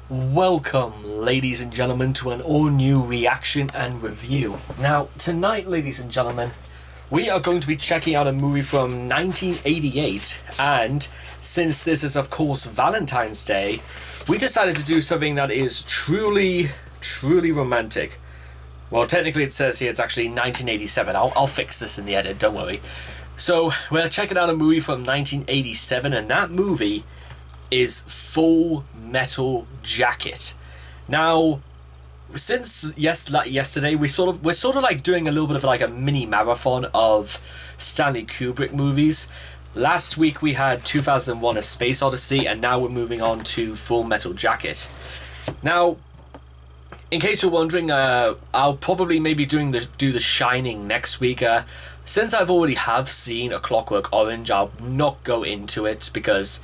Welcome, ladies and gentlemen, to an all-new reaction and review. Now, tonight, ladies and gentlemen, we are going to be checking out a movie from 1988, and since this is, of course, Valentine's Day, we decided to do something that is truly romantic. Well, technically it says here it's actually 1987. I'll fix this in the edit, don't worry. So, we're checking out a movie from 1987, and that movie is Full Metal Jacket. Now, since yesterday, we're sort of like doing a little bit of like a mini marathon of Stanley Kubrick movies. Last week we had 2001: A Space Odyssey, and now we're moving on to Full Metal Jacket. Now, in case you're wondering, I'll probably maybe do the Shining next week. Since I've already have seen A Clockwork Orange, I'll not go into it because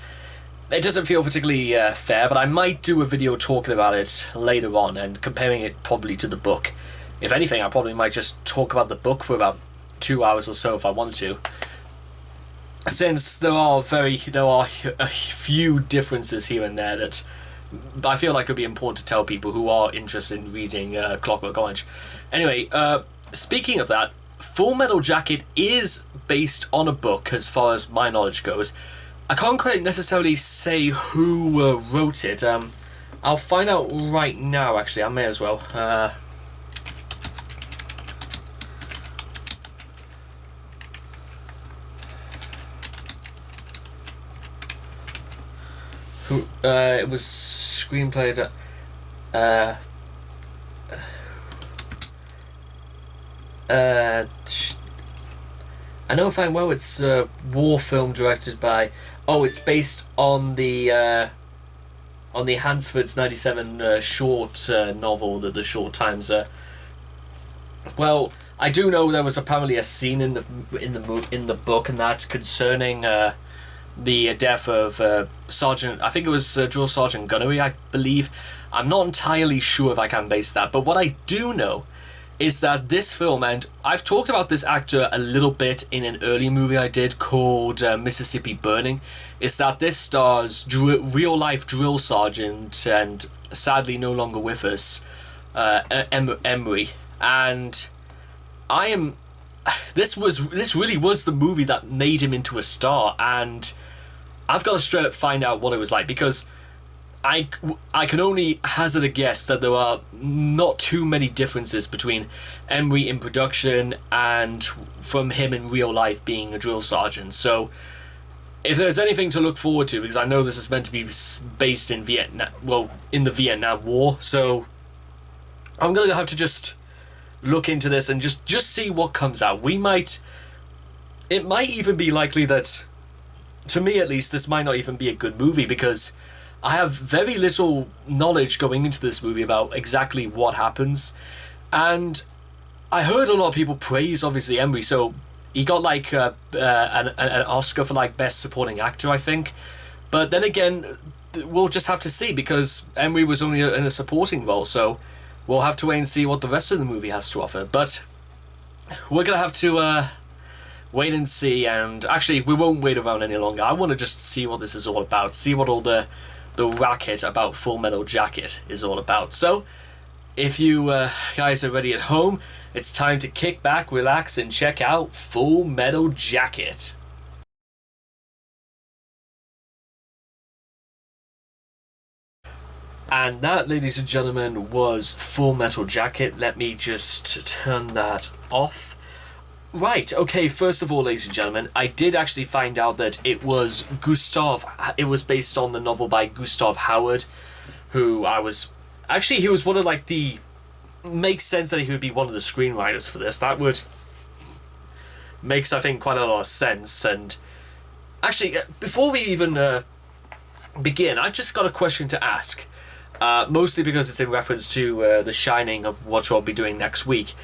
it doesn't feel particularly fair, but I might do a video talking about it later on and comparing it probably to the book. If anything, I probably might just talk about the book for about 2 hours or so if I wanted to. Since there are a few differences here and there that I feel like it would be important to tell people who are interested in reading Clockwork Orange. Anyway, speaking of that, Full Metal Jacket is based on a book as far as my knowledge goes. I can't quite necessarily say who wrote it. I'll find out right now, actually. I may as well. It was screenplayed. I know fine well it's a war film directed by... Oh, it's based on the Hansford's '97 short novel, the Short Times. Well, I do know there was apparently a scene in the book and that concerning the death of Sergeant. I think it was Drill Sergeant Gunnery, I believe. I'm not entirely sure if I can base that, but what I do know is that this film, and I've talked about this actor a little bit in an early movie I did called Mississippi Burning, is that this stars real-life drill sergeant and sadly no longer with us, Emery. And this really was the movie that made him into a star, and I've got to straight up find out what it was like, because I can only hazard a guess that there are not too many differences between Emery in production and from him in real life being a drill sergeant. So if there's anything to look forward to, because I know this is meant to be based in Vietnam, well, in the Vietnam War, so I'm gonna have to just look into this and just see what comes out. It might even be likely that, to me at least, this might not even be a good movie, because I have very little knowledge going into this movie about exactly what happens, and I heard a lot of people praise, obviously, Emery, so he got like an Oscar for like Best Supporting Actor, I think, but then again, we'll just have to see, because Emery was only in a supporting role, so we'll have to wait and see what the rest of the movie has to offer. But we're gonna have to wait and see, and actually we won't wait around any longer. I want to just see what this is all about, see what all the racket about Full Metal Jacket is all about. So if you guys are ready at home, it's time to kick back, relax, and check out Full Metal Jacket. And that, ladies and gentlemen, was Full Metal Jacket. Let me just turn that off. Right, okay, first of all, ladies and gentlemen, I did actually find out that it was based on the novel by Gustav Howard, who he was one of like makes sense that he would be one of the screenwriters for this. That makes, I think, quite a lot of sense. And actually, before we even begin, I just got a question to ask, mostly because it's in reference to The Shining, of what I'll be doing next week,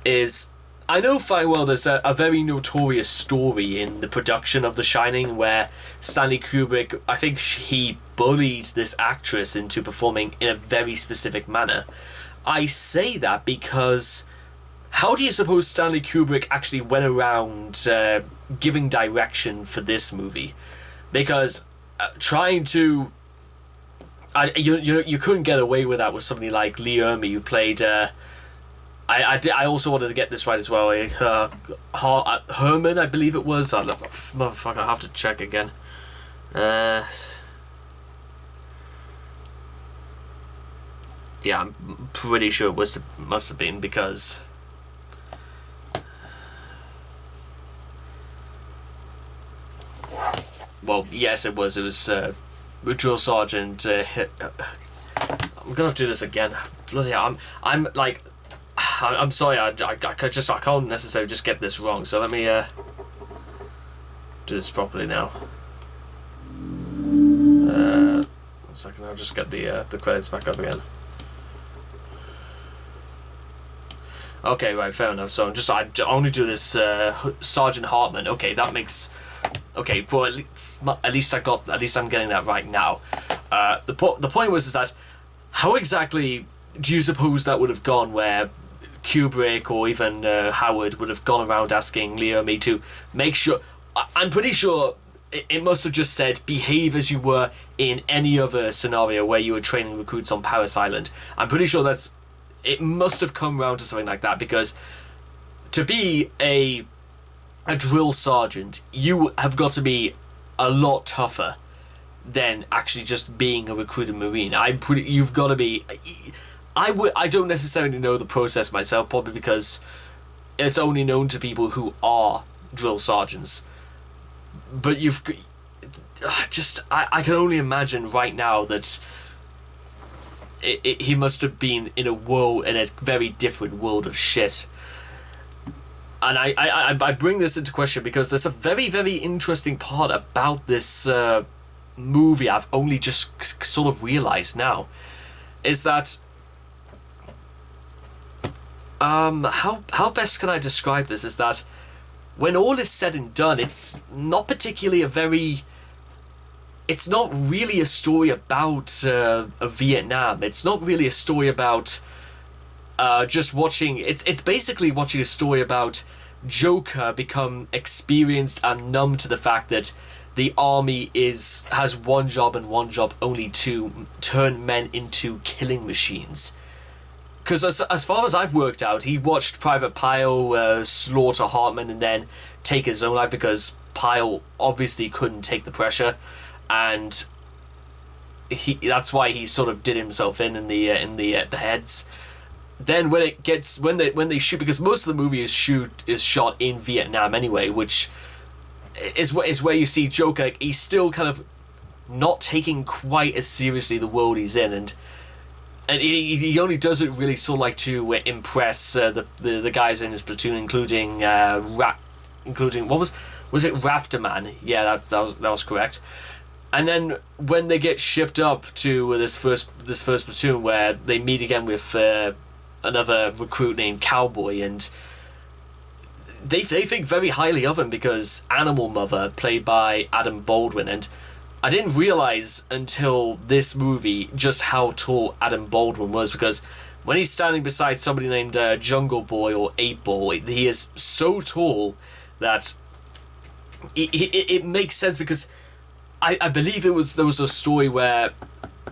is... I know fine well there's a very notorious story in the production of The Shining where Stanley Kubrick, I think he bullied this actress into performing in a very specific manner. I say that because how do you suppose Stanley Kubrick actually went around giving direction for this movie? Because trying to You couldn't get away with that with somebody like Lee Ermey, who played. I also wanted to get this right as well. Herman, I believe it was. Motherfucker, I have to check again. Yeah, I'm pretty sure it must have been, because well, yes, it was. It was Drill Sergeant. I'm gonna have to do this again. Bloody hell, I'm like, I'm sorry. I can't necessarily just get this wrong. So let me do this properly now. 1 second. I'll just get the credits back up again. Okay, right, fair enough. So I only do this Sergeant Hartman. Okay, that makes. Okay, but at least I'm getting that right now. The point was is that how exactly do you suppose that would have gone, where Kubrick or even Howard would have gone around asking Lee Ermey to make sure? I'm pretty sure it must have just said behave as you were in any other scenario where you were training recruits on Paris Island. I'm pretty sure it must have come round to something like that, because to be a drill sergeant, you have got to be a lot tougher than actually just being a recruited Marine. You've got to be. I don't necessarily know the process myself, probably because it's only known to people who are drill sergeants. But I can only imagine right now that he must have been in a very different world of shit. And I bring this into question because there's a very, very interesting part about this movie I've only just sort of realised now. Is that how best can I describe this? Is that when all is said and done, it's not particularly it's not really a story about Vietnam. It's not really a story about just watching. It's basically watching a story about Joker become experienced and numb to the fact that the army has one job and one job only, to turn men into killing machines. Because as far as I've worked out, he watched Private Pyle slaughter Hartman and then take his own life, because Pyle obviously couldn't take the pressure, and that's why he sort of did himself in the heads. Then when they shoot, because most of the movie is shot in Vietnam anyway, which is where you see Joker. He's still kind of not taking quite as seriously the world he's in, and he only does it really sort of like to impress the guys in his platoon, including what was it, Rafterman? Yeah, that was correct. And then when they get shipped up to this first platoon, where they meet again with another recruit named Cowboy, and they think very highly of him because Animal Mother, played by Adam Baldwin, and I didn't realize until this movie just how tall Adam Baldwin was, because when he's standing beside somebody named Jungle Boy or 8-Ball, he is so tall that it makes sense, because I believe there was a story where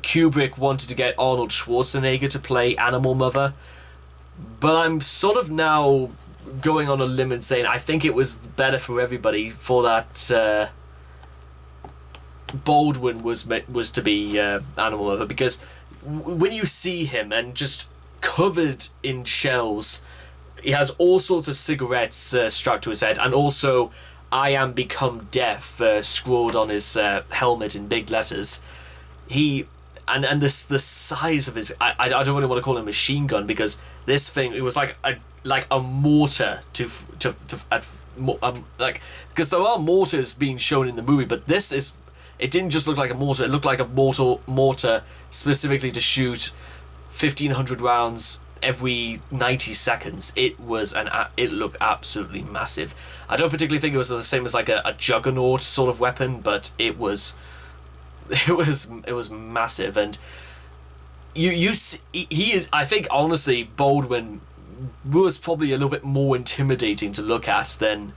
Kubrick wanted to get Arnold Schwarzenegger to play Animal Mother, but I'm sort of now going on a limb and saying I think it was better for everybody for that Baldwin was to be Animal Mother, because when you see him and just covered in shells, he has all sorts of cigarettes strapped to his head, and also "I am become deaf" scrawled on his helmet in big letters. And the size of his, I don't really want to call it a machine gun, because this thing, it was like a mortar because there are mortars being shown in the movie, but it didn't just look like a mortar. It looked like a mortar specifically to shoot 1,500 rounds every 90 seconds. It looked absolutely massive. I don't particularly think it was the same as like a juggernaut sort of weapon, but it was massive. And he is, I think honestly, Baldwin was probably a little bit more intimidating to look at than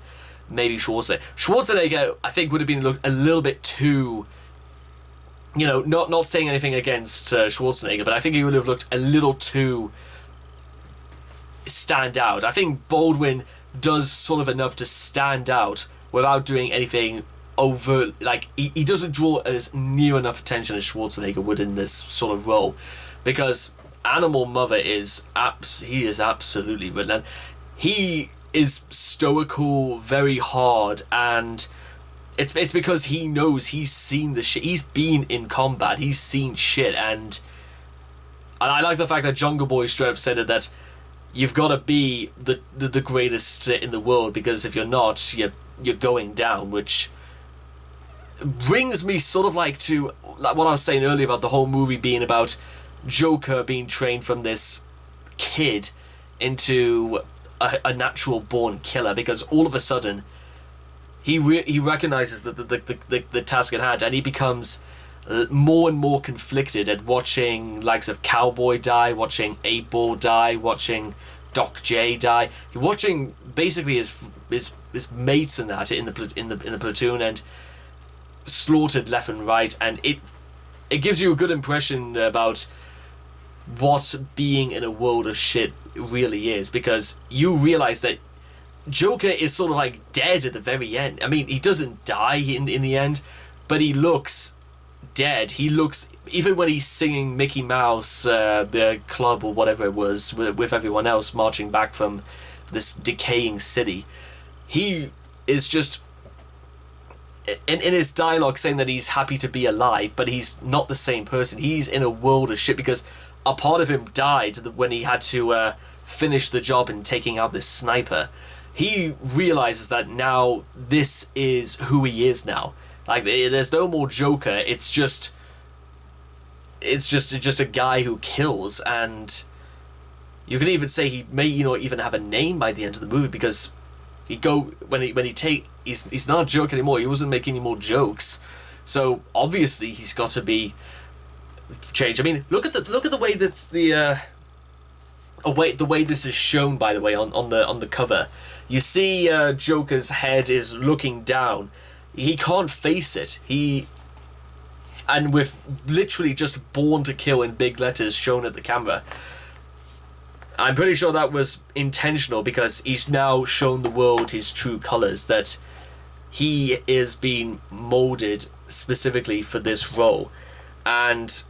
maybe Schwarzenegger. Schwarzenegger, I think, would have been a little bit too not saying anything against Schwarzenegger, but I think he would have looked a little too stand out. I think Baldwin does sort of enough to stand out without doing anything overt. Like, he doesn't draw as near enough attention as Schwarzenegger would in this sort of role, because Animal Mother he is absolutely brilliant. He is stoical, very hard, and it's because he knows, he's seen the shit. He's been in combat. He's seen shit, and I like the fact that Jungle Boy straight up said it, that you've got to be the greatest in the world, because if you're not, you're going down, which brings me sort of like to like what I was saying earlier about the whole movie being about Joker being trained from this kid into a natural born killer, because all of a sudden he recognizes the task at hand, and he becomes more and more conflicted at watching likes of Cowboy die, watching 8-Ball die, watching Doc J die, watching basically his mates and that in the platoon and slaughtered left and right, and it gives you a good impression about what being in a world of shit really is, because you realize that Joker is sort of like dead at the very end. I mean, he doesn't die in the end, but he looks dead. He looks, even when he's singing Mickey Mouse, the club or whatever it was, with everyone else marching back from this decaying city, he is just in his dialogue saying that he's happy to be alive, but he's not the same person. He's in a world of shit, because a part of him died when he had to finish the job in taking out this sniper. He realizes that now this is who he is now. Like, there's no more Joker. It's just a guy who kills, and you could even say he may even have a name by the end of the movie, because he's not a joke anymore. He wasn't making any more jokes, so obviously he's got to be changed. I mean, look at the way that's the way this is shown, by the way, on the cover. You see Joker's head is looking down. He can't face it. And with literally just "Born to Kill" in big letters shown at the camera. I'm pretty sure that was intentional, because he's now shown the world his true colors, that he is being molded specifically for this role. And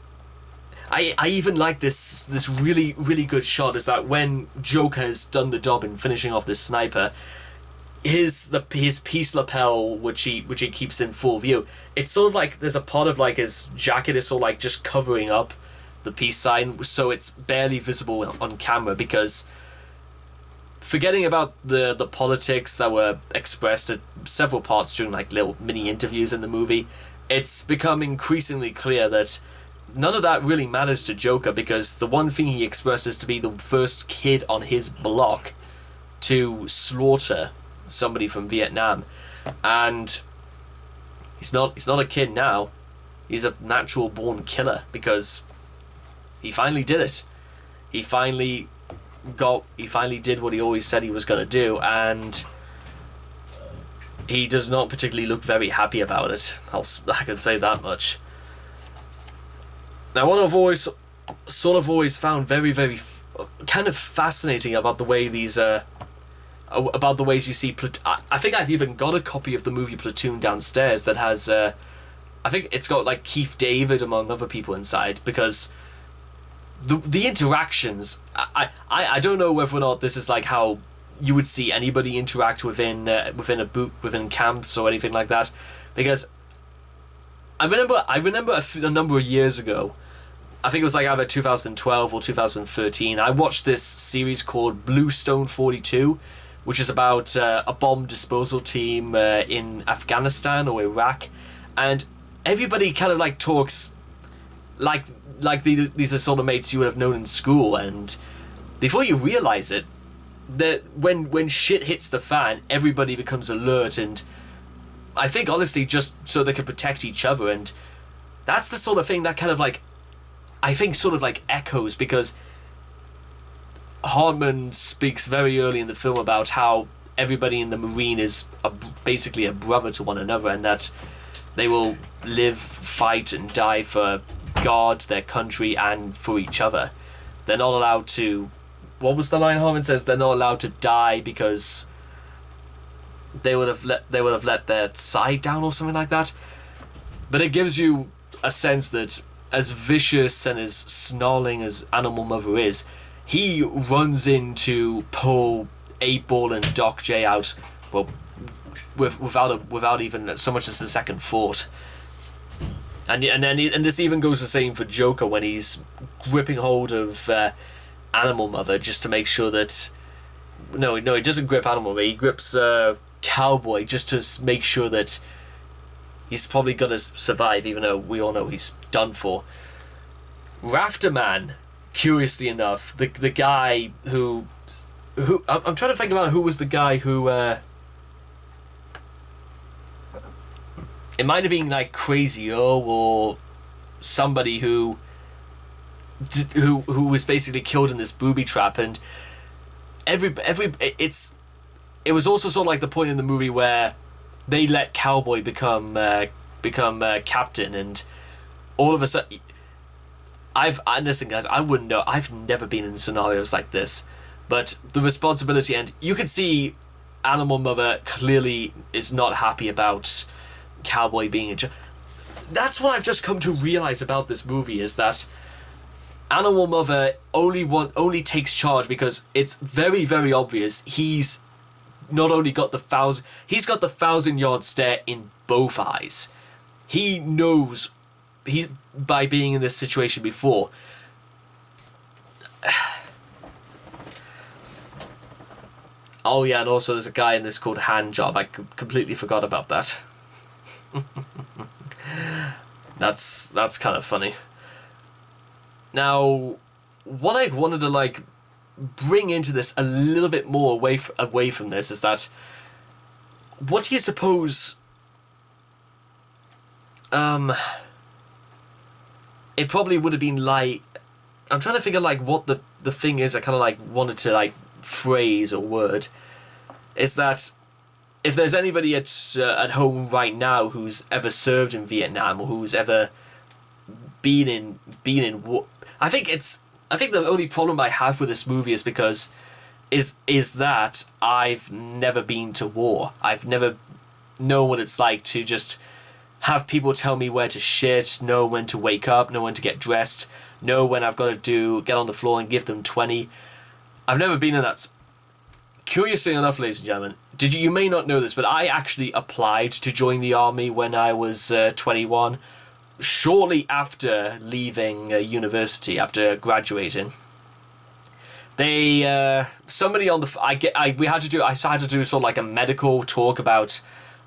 I even like this really, really good shot, is that when Joker has done the job in finishing off this sniper, his peace lapel, which he keeps in full view, it's sort of like there's a part of like his jacket is sort of like just covering up the peace sign, so it's barely visible on camera, because forgetting about the politics that were expressed at several parts during like little mini interviews in the movie, it's become increasingly clear that none of that really matters to Joker, because the one thing he expressed is to be the first kid on his block to slaughter somebody from Vietnam, and he's not a kid now. He's a natural born killer, because he finally did it. He finally did what he always said he was going to do, and he does not particularly look very happy about it. I can say that much. Now, what I've always found very, very kind of fascinating about the way these about the ways you see I think I've even got a copy of the movie Platoon downstairs that has I think it's got like Keith David among other people inside, because the interactions, I don't know whether or not this is like how you would see anybody interact within camps or anything like that, because I remember a number of years ago, I think it was like either 2012 or 2013, I watched this series called Bluestone 42, which is about a bomb disposal team in Afghanistan or Iraq, and everybody kind of like talks like these are sort of mates you would have known in school, and before you realize it, that when shit hits the fan, everybody becomes alert, and I think honestly just so they can protect each other, and that's the sort of thing that kind of like I think sort of like echoes, because Hardman speaks very early in the film about how everybody in the Marine is basically a brother to one another, and that They will live, fight, and die for God, their country, and for each other. They're not allowed to... What was the line Harmon says? They're not allowed to die because they would have let their side down or something like that. But it gives you a sense that as vicious and as snarling as Animal Mother is, he runs in to pull 8-Ball and Doc J out, well, without even so much as a second thought. And this even goes the same for Joker when he's gripping hold of Animal Mother just to make sure that... No, he doesn't grip Animal Mother. He grips Cowboy just to make sure that he's probably going to survive, even though we all know he's done for. Rafterman, curiously enough, the guy who I'm trying to think about who was the guy who... it might have been like Crazy O or somebody who was basically killed in this booby trap, and it was also sort of like the point in the movie where they let Cowboy become captain, and all of a sudden, listen guys, I wouldn't know. I've never been in scenarios like this, but the responsibility, and you could see Animal Mother clearly is not happy about Cowboy being that's what I've just come to realize about this movie, is that Animal Mother only takes charge because it's very, very obvious he's not only got the 1,000-yard stare in both eyes. He knows by being in this situation before. Oh yeah, and also there's a guy in this called Handjob. I completely forgot about that. That's kind of funny. Now, what I wanted to bring into this a little bit more away from this is that, what do you suppose? It probably would have been like, I'm trying to figure what the thing is I kind of wanted to phrase or word, is that if there's anybody at home right now who's ever served in Vietnam or who's ever been in war, I think the only problem I have with this movie is because is that I've never been to war. I've never known what it's like to just have people tell me where to shit, know when to wake up, know when to get dressed, know when I've got to get on the floor and give them 20. I've never been in that. Curiously enough, ladies and gentlemen, you may not know this, but I actually applied to join the army when I was 21, shortly after leaving university, after graduating. I had to do sort of a medical talk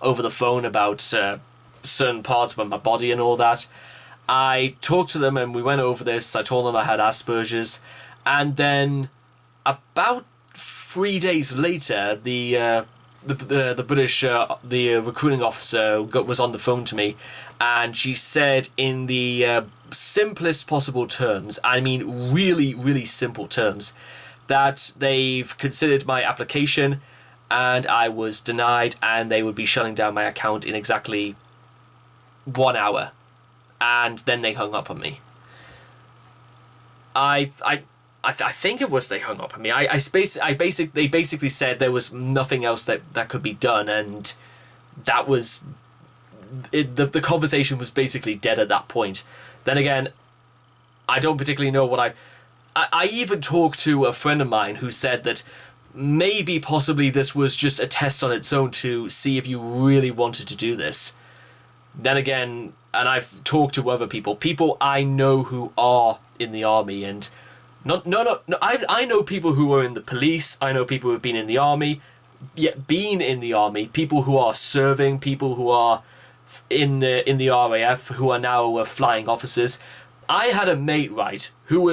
over the phone about certain parts of my body and all that. I talked to them and we went over this. I told them I had Asperger's, and then about 3 days later, the British recruiting officer was on the phone to me, and she said in the simplest possible terms, I mean really, really simple terms, that they've considered my application and I was denied, and they would be shutting down my account in exactly 1 hour. And then they hung up on me. I think it was they hung up on me. They basically said there was nothing else that could be done, and that was it. The conversation was basically dead at that point. Then again, I don't particularly know what I even talked to a friend of mine who said that maybe possibly this was just a test on its own to see if you really wanted to do this. Then again, and I've talked to other people I know who are in the army, and I know people who are in the police, I know people who have been in the army, yet being in the army, people who are serving, people who are in the RAF, who are now flying officers. I had a mate, right, who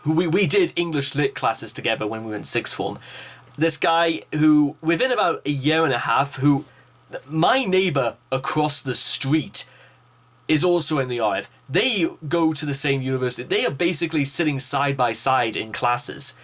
we did English lit classes together when we were in sixth form. This guy who, within about a year and a half, who, my neighbour across the street is also in the RAF. They go to the same university. They are basically sitting side by side in classes.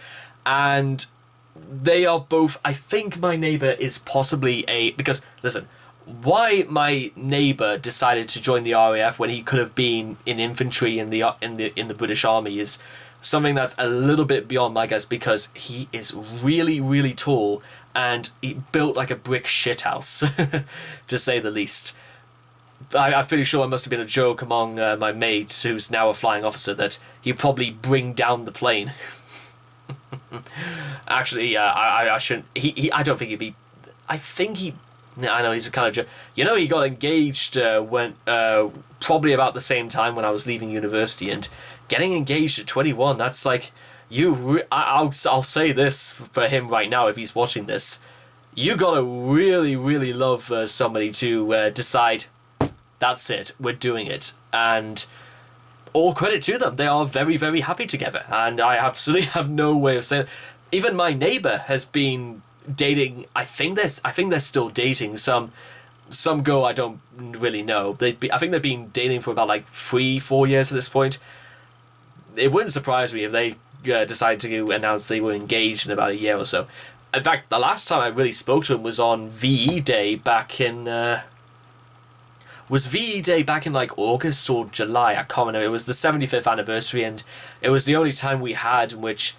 And they are both, I think my neighbour is possibly because, listen, why my neighbour decided to join the RAF when he could have been in infantry in the British Army is something that's a little bit beyond my guess, because he is really, really tall and he built like a brick shithouse, to say the least. I'm pretty sure it must have been a joke among my mate, who's now a flying officer, that he'd probably bring down the plane. Actually, I shouldn't. I don't think he'd be. I think he. I know he's a kind of joke. You know, he got engaged when probably about the same time when I was leaving university, and getting engaged at 21. That's like I'll say this for him right now if he's watching this. You gotta really, really love somebody to decide. That's it. We're doing it, and all credit to them. They are very, very happy together, and I absolutely have no way of saying. Even my neighbour has been dating. I think they're still dating. Some girl I don't really know. I think they've been dating for about like 3-4 years at this point. It wouldn't surprise me if they decided to announce they were engaged in about a year or so. In fact, the last time I really spoke to him was on VE Day back in. Was VE Day back in like August or July? I can't remember. It was the 75th anniversary, and it was the only time we had in which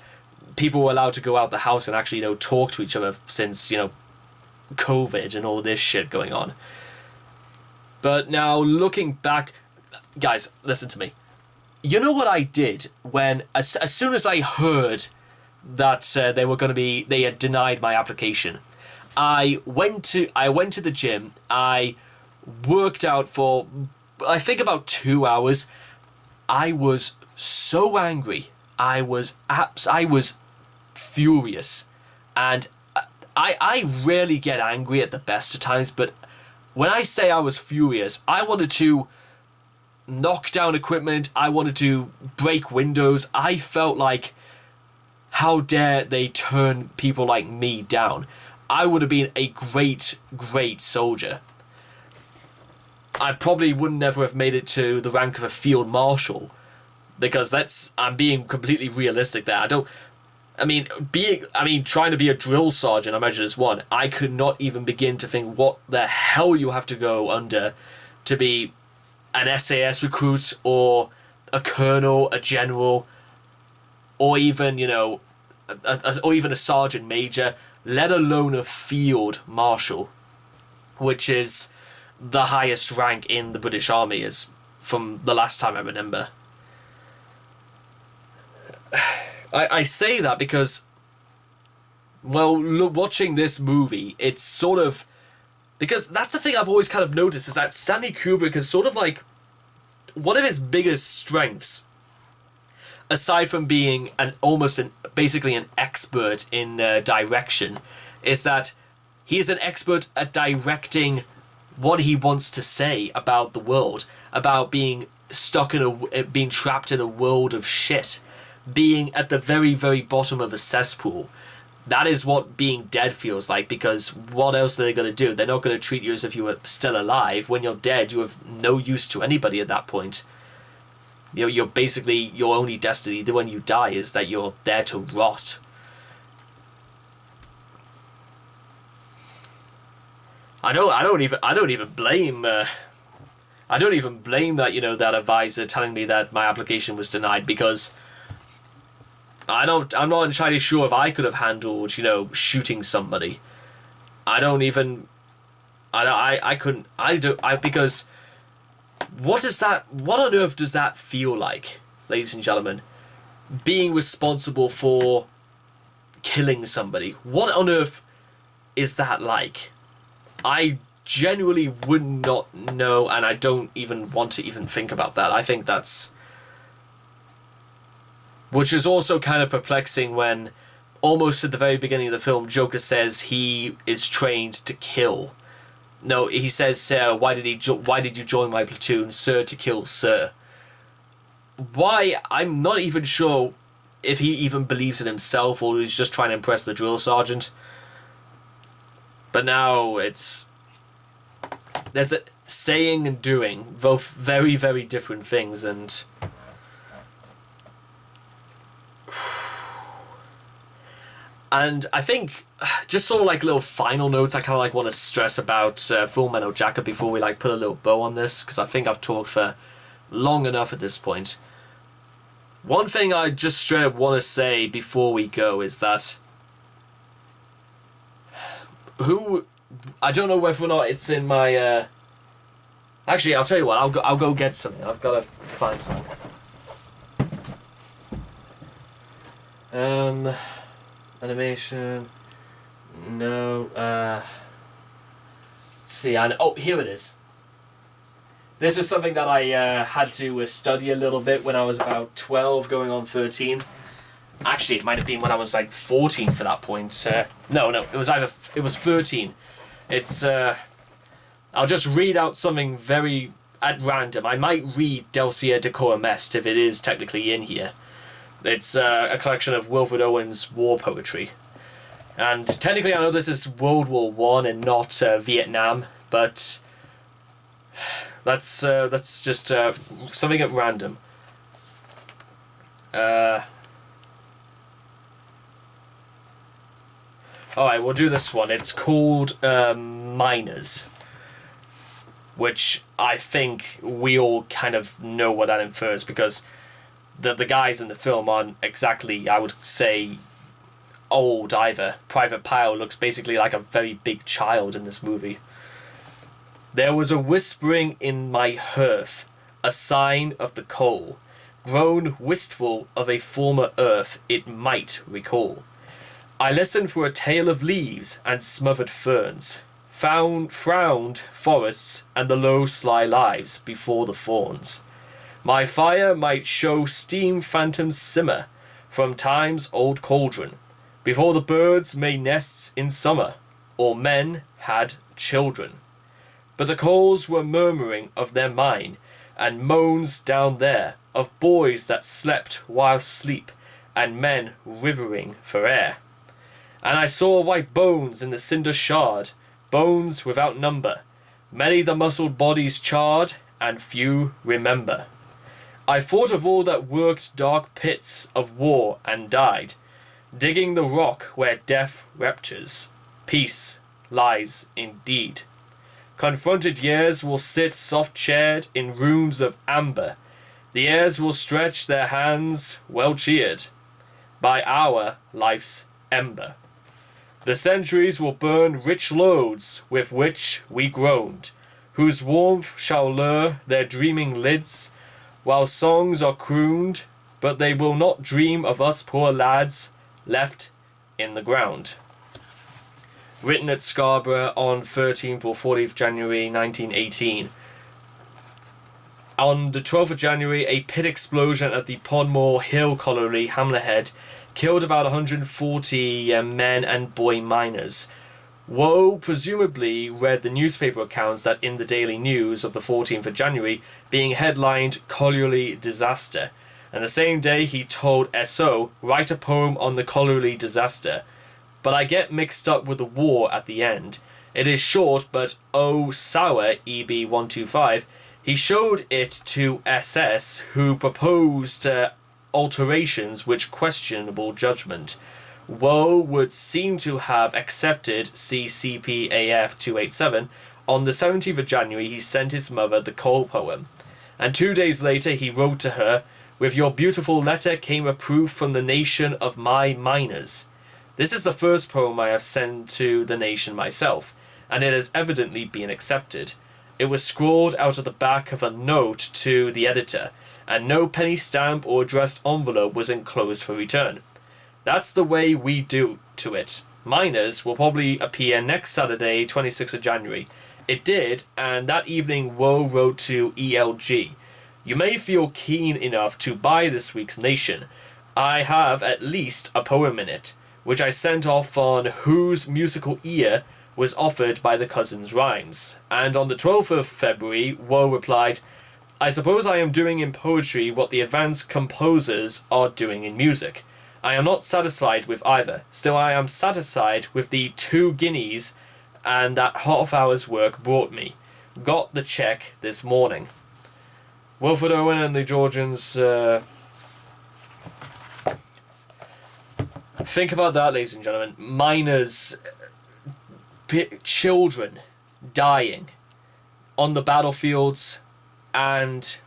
people were allowed to go out the house and actually, talk to each other since, COVID and all this shit going on. But now, looking back, guys, listen to me. You know what I did when, as soon as I heard that they had denied my application, I went to the gym. I worked out for, I think, about 2 hours. I was so angry. I was furious, and I rarely get angry at the best of times, but when I say I was furious, I wanted to knock down equipment. I wanted to break windows. I felt like, how dare they turn people like me down? I would have been a great, great soldier. I probably would never have made it to the rank of a field marshal, because I'm being completely realistic there. Trying to be a drill sergeant, I imagine, is one. I could not even begin to think what the hell you have to go under to be an SAS recruit, or a colonel, a general, or even, or even a sergeant major, let alone a field marshal, which is the highest rank in the British Army, is from the last time I remember. I say that because, watching this movie, it's sort of, because that's the thing I've always kind of noticed, is that Stanley Kubrick is sort of like, one of his biggest strengths, aside from being basically an expert in direction, is that he is an expert at directing what he wants to say about the world, about being being trapped in a world of shit, being at the very, very bottom of a cesspool. That is what being dead feels like, because what else are they going to do? They're not going to treat you as if you were still alive. When you're dead, you have no use to anybody at that point. You're basically, your only destiny when you die is that you're there to rot. I don't even blame that, that advisor telling me that my application was denied, because I'm not entirely sure if I could have handled, shooting somebody. Because what on earth does that feel like, ladies and gentlemen? Being responsible for killing somebody. What on earth is that like? I genuinely would not know, and I don't even want to even think about that. I think that's... Which is also kind of perplexing when, almost at the very beginning of the film, Joker says he is trained to kill. No, he says, why did you join my platoon? Sir, to kill, sir. Why? I'm not even sure if he even believes in himself, or he's just trying to impress the drill sergeant. But now there's a saying and doing, both very, very different things, and And I think, just sort of like little final notes I kind of like want to stress about Full Metal Jacket before we like put a little bow on this, because I think I've talked for long enough at this point. One thing I just straight up want to say before we go is that I don't know whether or not it's in my actually, I'll tell you what, I'll go get something. I've got to find something. Animation. No. Let's see. Oh, here it is. This was something that I had to study a little bit when I was about 12, going on 13. Actually, it might have been when I was like 14 for that point. No, it was 13. It's I'll just read out something very at random. I might read Delcia Decorum Est if it is technically in here. It's a collection of Wilfred Owen's war poetry. And technically I know this is World War One and not Vietnam, but that's just something at random. Alright, we'll do this one. It's called Miners, which I think we all kind of know what that infers, because the guys in the film aren't exactly, I would say, old either. Private Pyle looks basically like a very big child in this movie. There was a whispering in my hearth, a sign of the coal, grown wistful of a former earth it might recall. I listened for a tale of leaves and smothered ferns, frowned forests and the low sly lives before the fawns. My fire might show steam phantoms simmer from time's old cauldron, before the birds made nests in summer, or men had children. But the coals were murmuring of their mine, and moans down there of boys that slept while sleep, and men rivering for air. And I saw white bones in the cinder shard, bones without number, many the muscled bodies charred, and few remember. I thought of all that worked dark pits of war and died, digging the rock where death raptures, peace lies indeed. Confronted years will sit soft-chaired in rooms of amber, the heirs will stretch their hands well cheered by our life's ember. The centuries will burn rich loads with which we groaned, whose warmth shall lure their dreaming lids, while songs are crooned, but they will not dream of us poor lads left in the ground. Written at Scarborough on 13th or 14th January 1918. On the 12th of January, a pit explosion at the Podmore Hill Colliery, Hammerhead, killed about 140 men and boy miners. Woe presumably read the newspaper accounts that in the Daily News of the 14th of January, being headlined Colliery Disaster, and the same day he told S.O. write a poem on the Colliery Disaster. But I get mixed up with the war at the end. It is short, but O. Sauer, EB 125, he showed it to SS, who proposed alterations which questionable judgment. Woe would seem to have accepted CCPAF 287. On the 17th of January he sent his mother the coal poem, and 2 days later he wrote to her, "With your beautiful letter came a proof from the nation of my miners." This is the first poem I have sent to the nation myself, and it has evidently been accepted. It was scrawled out of the back of a note to the editor, and no penny stamp or addressed envelope was enclosed for return. That's the way we do to it. Miners will probably appear next Saturday, 26th of January. It did, and that evening Woe wrote to ELG. You may feel keen enough to buy this week's Nation. I have at least a poem in it, which I sent off on Whose Musical Ear was offered by the Cousins Rhymes. And on the 12th of February, Woe replied, I suppose I am doing in poetry what the advanced composers are doing in music. I am not satisfied with either. Still I am satisfied with the 2 guineas and that half hour's work brought me. Got the cheque this morning. Wilfred Owen and the Georgians Think about that, ladies and gentlemen. Miners, children dying on the battlefields and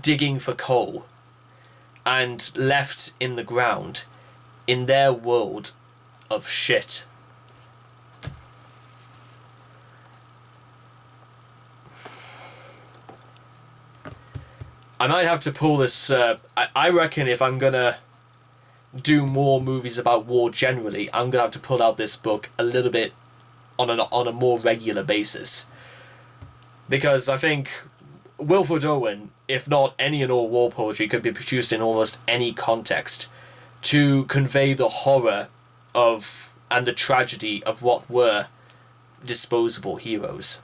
digging for coal and left in the ground in their world of shit. I might have to pull this. I reckon if I'm gonna do more movies about war generally, I'm gonna have to pull out this book a little bit on a more regular basis, because I think Wilfred Owen, if not any and all war poetry, could be produced in almost any context to convey the horror of and the tragedy of what were disposable heroes.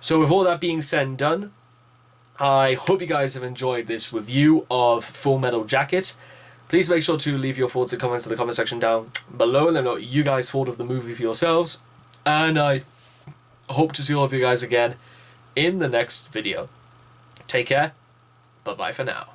So with all that being said and done, I hope you guys have enjoyed this review of Full Metal Jacket. Please make sure to leave your thoughts and comments in the comment section down below. Let me know what you guys thought of the movie for yourselves. And I hope to see all of you guys again in the next video. Take care. Bye-bye for now.